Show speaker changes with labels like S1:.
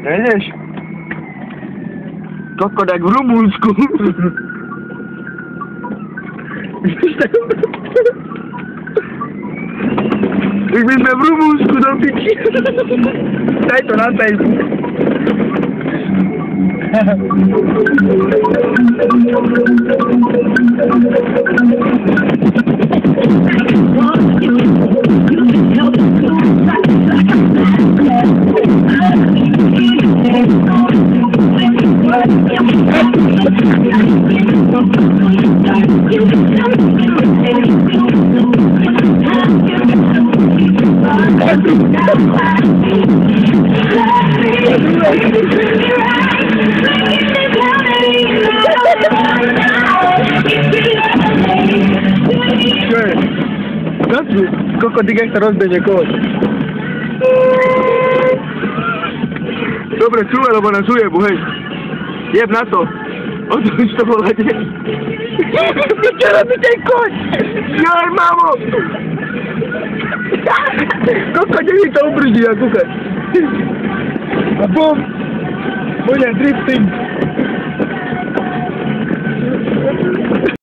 S1: Nejdeš? Kokot jak v Rumunsku. Jak my sme v Rumunsku do piči. Daj to na Facebook. Koľko digek sa rozbežne koľko? Dobre, čúvaj, lebo nás ujebu, hej. Jeb na to. Odvíš to volať. Čo robí ten koň? Joj, mamo! Koľko deví to ubrží, a kúkaj. A bum! Budem drifting.